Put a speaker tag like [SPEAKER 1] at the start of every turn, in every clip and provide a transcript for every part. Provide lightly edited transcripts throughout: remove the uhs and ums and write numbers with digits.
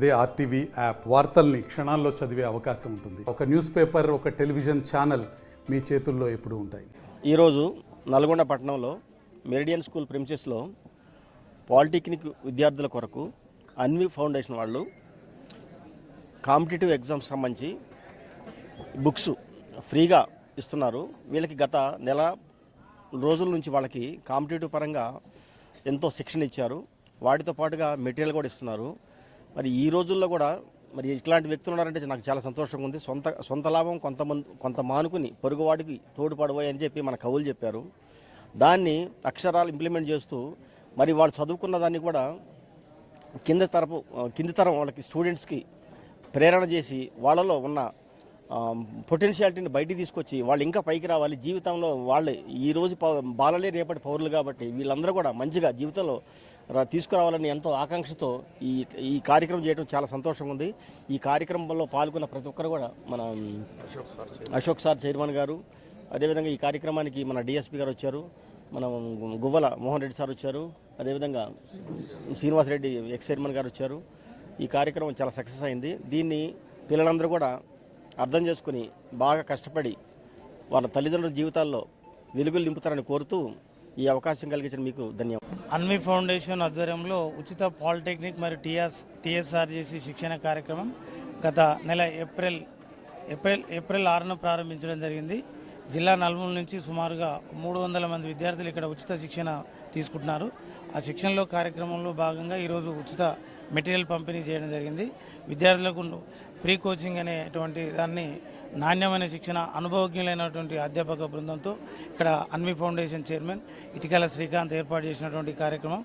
[SPEAKER 1] అదే RTV app వార్తల్ని క్షణాల్లో చదివే అవకాశం ఉంటుంది. ఒక న్యూస్ పేపర్, ఒక టెలివిజన్ ఛానల్ మీ చేతుల్లో ఎప్పుడూ ఉంటాయి.
[SPEAKER 2] ఈరోజు నల్గొండ పట్టణంలో మెరిడియన్ స్కూల్ ప్రిన్సెస్లో పాలిటెక్నిక్ విద్యార్థుల కొరకు అన్వి ఫౌండేషన్ వాళ్ళు కాంపిటేటివ్ ఎగ్జామ్స్ సంబంధించి బుక్స్ ఫ్రీగా ఇస్తున్నారు. వీళ్ళకి గత నెల రోజుల నుంచి వాళ్ళకి కాంపిటేటివ్ పరంగా ఎంతో శిక్షణ ఇచ్చారు. వాటితో పాటుగా మెటీరియల్ కూడా ఇస్తున్నారు. మరి ఈ రోజుల్లో కూడా మరి ఇట్లాంటి వ్యక్తులు ఉన్నారంటే నాకు చాలా సంతోషంగా ఉంది. సొంత లాభం కొంత మానుకుని పొరుగువాడికి తోడుపడబోయే అని చెప్పి మన కవులు చెప్పారు. దాన్ని అక్షరాలు ఇంప్లిమెంట్ చేస్తూ మరి వాళ్ళు చదువుకున్న దాన్ని కూడా కింది తరం వాళ్ళకి స్టూడెంట్స్కి ప్రేరణ చేసి వాళ్ళలో ఉన్న పొటెన్షియాలిటీని బయటికి తీసుకొచ్చి వాళ్ళు ఇంకా పైకి రావాలి. జీవితంలో వాళ్ళే ఈరోజు బాలలే రేపటి పౌరులు కాబట్టి వీళ్ళందరూ కూడా మంచిగా జీవితంలో తీసుకురావాలని ఎంతో ఆకాంక్షతో ఈ కార్యక్రమం చేయడం చాలా సంతోషంగా ఉంది. ఈ కార్యక్రమంలో పాల్గొన్న ప్రతి ఒక్కరు కూడా మన అశోక్ సార్ చైర్మన్ గారు, అదేవిధంగా ఈ కార్యక్రమానికి మన డిఎస్పీ గారు వచ్చారు, మన గువ్వల మోహన్ రెడ్డి సార్ వచ్చారు, అదేవిధంగా శ్రీనివాసరెడ్డి ఎక్స్ చైర్మన్ గారు వచ్చారు. ఈ కార్యక్రమం చాలా సక్సెస్ అయింది. దీన్ని పిల్లలందరూ కూడా అర్థం చేసుకుని బాగా కష్టపడి వాళ్ళ తల్లిదండ్రుల జీవితాల్లో వెలుగులు నింపుతారని కోరుతూ ఈ అవకాశం కలిగించిన మీకు ధన్యవాదాలు.
[SPEAKER 3] అన్వి ఫౌండేషన్ ఆధ్వర్యంలో ఉచిత పాలిటెక్నిక్ మరియు టీఎస్ఆర్జేసీ శిక్షణ కార్యక్రమం గత నెల ఏప్రిల్ 6న ప్రారంభించడం జరిగింది. జిల్లా నలుమూల నుంచి సుమారుగా 300 మంది విద్యార్థులు ఇక్కడ ఉచిత శిక్షణ తీసుకుంటున్నారు. ఆ శిక్షణలో కార్యక్రమంలో భాగంగా ఈరోజు ఉచిత మెటీరియల్ పంపిణీ చేయడం జరిగింది. విద్యార్థులకు ప్రీ కోచింగ్ అనేటువంటి దాన్ని నాణ్యమైన శిక్షణ అనుభవజ్ఞులైనటువంటి అధ్యాపక బృందంతో ఇక్కడ అన్వి ఫౌండేషన్ చైర్మన్ ఇటికల శ్రీకాంత్ ఏర్పాటు చేసినటువంటి కార్యక్రమం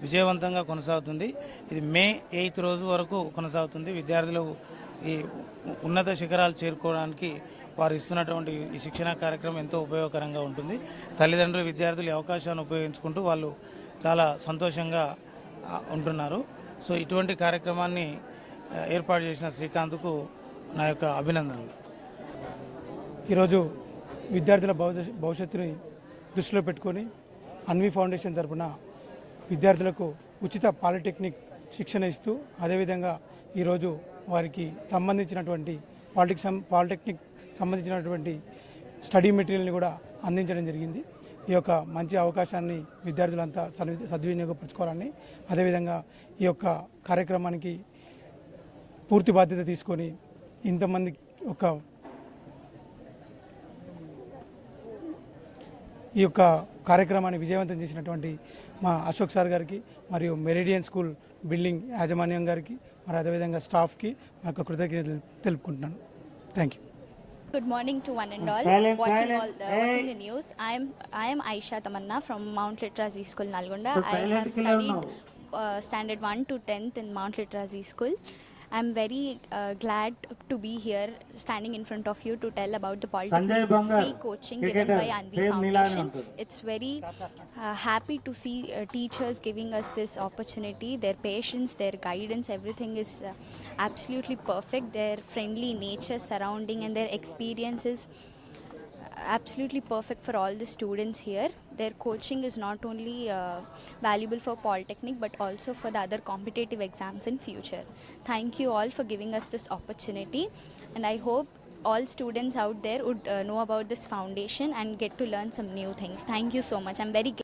[SPEAKER 3] విజయవంతంగా కొనసాగుతుంది. ఇది మే 8 రోజు వరకు కొనసాగుతుంది. విద్యార్థులకు ఈ ఉన్నత శిఖరాలు చేరుకోవడానికి వారు ఇస్తున్నటువంటి ఈ శిక్షణ కార్యక్రమం ఎంతో ఉపయోగకరంగా ఉంటుంది. తల్లిదండ్రులు విద్యార్థులు ఈ అవకాశాన్ని ఉపయోగించుకుంటూ వాళ్ళు చాలా సంతోషంగా ఉంటున్నారు. సో ఇటువంటి కార్యక్రమాన్ని ఏర్పాటు చేసిన శ్రీకాంత్కు నా యొక్క అభినందనలు.
[SPEAKER 4] ఈరోజు విద్యార్థుల భవిష్యత్తుని దృష్టిలో పెట్టుకొని అన్వి ఫౌండేషన్ తరఫున విద్యార్థులకు ఉచిత పాలిటెక్నిక్ శిక్షణ ఇస్తూ అదేవిధంగా ఈరోజు వారికి సంబంధించినటువంటి పాలిటెక్నిక్ సంబంధించినటువంటి స్టడీ మెటీరియల్ని కూడా అందించడం జరిగింది. ఈ యొక్క మంచి అవకాశాన్ని విద్యార్థులంతా సద్వినియోగపరచుకోవాలని, అదేవిధంగా ఈ యొక్క కార్యక్రమానికి పూర్తి బాధ్యత తీసుకొని ఇంతమంది ఈ యొక్క కార్యక్రమాన్ని విజయవంతం చేసినటువంటి మా అశోక్ సార్ గారికి మరియు మెరిడియన్ స్కూల్ బిల్డింగ్ యాజమాన్యం గారికి మరి అదేవిధంగా స్టాఫ్కి మా యొక్క కృతజ్ఞతలు తెలుపుకుంటున్నాను. Thank you.
[SPEAKER 5] Good morning to one and all. Watching the news. I am Aisha Tamanna from Mount Literacy School, Nalgonda. I have studied standard 1 to 10th in Mount Literacy School. I'm very glad to be here standing in front of you to tell about the polytechnic free coaching given by Anvi Foundation. It's very happy to see teachers giving us this opportunity. Their patience, their guidance, everything is absolutely perfect. Their friendly nature surrounding and their experiences absolutely perfect for all the students here. Their coaching is not only valuable for polytechnic but also for the other competitive exams in future. Thank you all for giving us this opportunity, and I hope all students out there would know about this foundation and get to learn some new things. Thank you so much. I'm very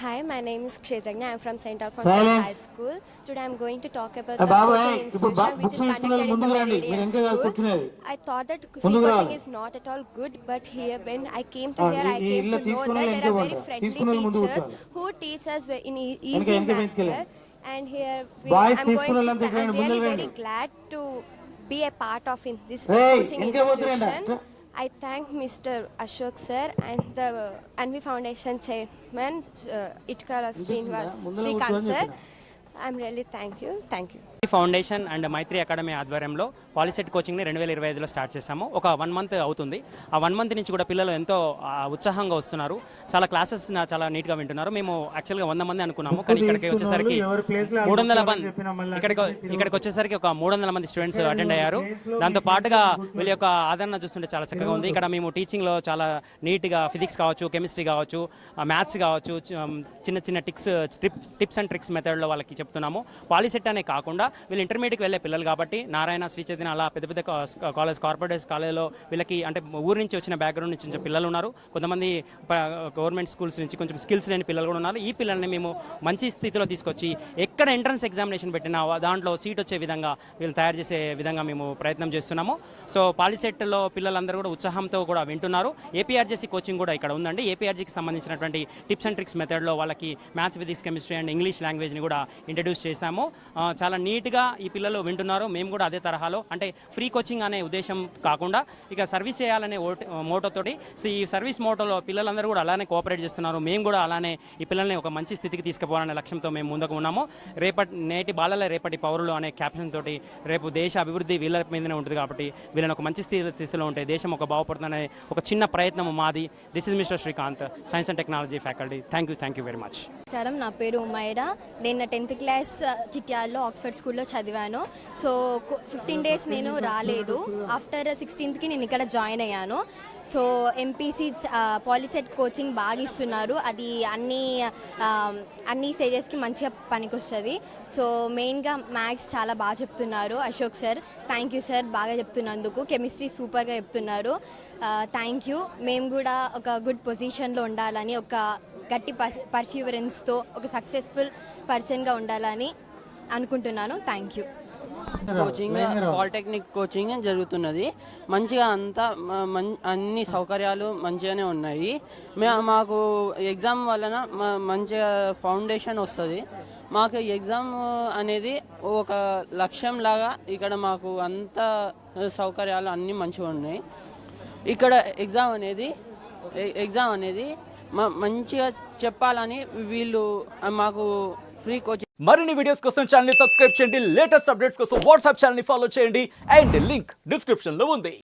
[SPEAKER 6] Hi, my name is Kshetragna. I'm from St. Alphonsus High School. Today I'm going to talk about the coaching institution which is conducted in the Meridian School. I thought that free coaching is not at all good, but here when I came to here, I came to know that there are very friendly teachers who teach us in easy manner. And here I'm really very glad to be a part of this coaching institution. I thank Mr. Ashok sir and the Anvi Foundation chairman Itkala Srikanth sir. I'm really thank you.
[SPEAKER 7] Foundation and Maitri academy ఆధ్వర్యంలో POLYCET కోచింగ్ని 2025లో start చేశాము. ఒక 1 month అవుతుంది. ఆ 1 month నుంచి కూడా పిల్లలు ఎంతో ఉత్సాహంగా వస్తున్నారు. చాలా క్లాసెస్ చాలా నీట్గా వింటున్నారు. మేము యాక్చువల్గా 100 మంది అనుకున్నాము, కానీ ఇక్కడికి వచ్చేసరికి 300 మంది ఇక్కడికి వచ్చేసరికి ఒక 300 మంది స్టూడెంట్స్ అటెండ్ అయ్యారు. దాంతో పాటుగా వీళ్ళ యొక్క ఆదరణ చూస్తుంటే చాలా చక్కగా ఉంది. ఇక్కడ మేము టీచింగ్లో చాలా నీట్గా ఫిజిక్స్ కావచ్చు, కెమిస్ట్రీ కావచ్చు, మ్యాథ్స్ కావచ్చు, చిన్న చిన్న టిప్స్ అండ్ ట్రిక్స్ మెథడ్లో వాళ్ళకి చెప్తున్నాము. పాలిసెట్ అనే కాకుండా వీళ్ళు ఇంటర్మీడియట్కి వెళ్ళే పిల్లలు కాబట్టి నారాయణ, శ్రీ చైతన్య అలా పెద్ద పెద్ద కాలేజ్ కార్పొరేట్ కాలేజ్లో వీళ్ళకి అంటే ఊరు నుంచి వచ్చిన బ్యాక్గ్రౌండ్ నుంచి వచ్చిన పిల్లలు ఉన్నారు. కొంతమంది గవర్నమెంట్ స్కూల్స్ నుంచి కొంచెం స్కిల్స్ లేని పిల్లలు కూడా ఉన్నారు. ఈ పిల్లల్ని మేము మంచి స్థితిలో తీసుకొచ్చి ఎక్కడ ఎంట్రన్స్ ఎగ్జామినేషన్ పెట్టినా దాంట్లో సీట్ వచ్చే విధంగా వీళ్ళు తయారు చేసే విధంగా మేము ప్రయత్నం చేస్తున్నాము. సో పాలిసెట్లో పిల్లలందరూ కూడా ఉత్సాహంతో కూడా వింటున్నారు. ఏపీఆర్జేసీ కోచింగ్ కూడా ఇక్కడ ఉందండి. ఏపీఆర్జీకి సంబంధించినటువంటి టిప్స్ అండ్ ట్రిక్స్ మెథడ్లో వాళ్ళకి maths, physics, chemistry and English లాంగ్వేజ్ని కూడా ఇంట్రడ్యూస్ చేశాము. చాలా నీట్గా ఈ పిల్లలు వింటున్నారు. మేము కూడా అదే తరహాలో అంటే ఫ్రీ కోచింగ్ అనే ఉద్దేశం కాకుండా ఇక సర్వీస్ చేయాలనే మోటోతోటి ఈ సర్వీస్ మోటోలో పిల్లలందరూ కూడా అలానే కోఆపరేట్ చేస్తున్నారు. మేము కూడా అలానే ఈ పిల్లల్ని ఒక మంచి స్థితికి తీసుకుపోవాలనే లక్ష్యంతో మేము ముందుకు ఉన్నాము. నేటి బాలలే రేపటి పౌరులు అనే క్యాప్షన్ తోటి రేపు దేశ అభివృద్ధి వీళ్ళ మీదనే ఉంటుంది కాబట్టి వీళ్ళని ఒక మంచి స్థితిలో ఉంటే దేశం ఒక బాగుపడుతుందనే ఒక చిన్న ప్రయత్నం మాది. This is mister Srikanth, science and technology faculty. Thank you very much.
[SPEAKER 6] నమస్కారం, నా పేరు ఉమైరా. నేను 10th క్లాస్ చిట్యాల్లో ఆక్స్ఫర్డ్ స్కూల్లో చదివాను. సో 15 డేస్ నేను రాలేదు. ఆఫ్టర్ 16th నేను ఇక్కడ జాయిన్ అయ్యాను. సో ఎంపీసీ పాలిసెట్ కోచింగ్ బాగా ఇస్తున్నారు. అది అన్ని స్టేజెస్కి మంచిగా పనికొస్తుంది. సో మెయిన్గా మ్యాథ్స్ చాలా బాగా చెప్తున్నారు Ashok sir. Thank you sir, బాగా చెప్తున్నందుకు. కెమిస్ట్రీ సూపర్గా చెప్తున్నారు. Thank you. మేము కూడా ఒక గుడ్ పొజిషన్లో ఉండాలని, ఒక గట్టి పర్సీవరెన్స్తో ఒక సక్సెస్ఫుల్ పర్సన్గా ఉండాలని అనుకుంటున్నాను. Thank you.
[SPEAKER 8] Coaching polytechnic coaching జరుగుతున్నది. మంచిగా అంతా అన్ని సౌకర్యాలు మంచిగానే ఉన్నాయి. మాకు ఎగ్జామ్ వలన మంచిగా ఫౌండేషన్ వస్తుంది. మాకు ఎగ్జామ్ అనేది ఒక లక్ష్యం లాగా ఇక్కడ మాకు అంత సౌకర్యాలు అన్నీ మంచిగా ఉన్నాయి. ఇక్కడ ఎగ్జామ్ అనేది మంచిగా చెప్పాలని వీళ్ళు మాకు ఫ్రీ కోచింగ్.
[SPEAKER 9] మరిన్ని వీడియోస్ కోసం ఛానల్ ని సబ్స్క్రైబ్ చేయండి. లేటెస్ట్ అప్డేట్స్ కోసం వాట్సాప్ ఛానల్ ని ఫాలో చేయండి. అండ్ లింక్ డిస్క్రిప్షన్ లో ఉంది.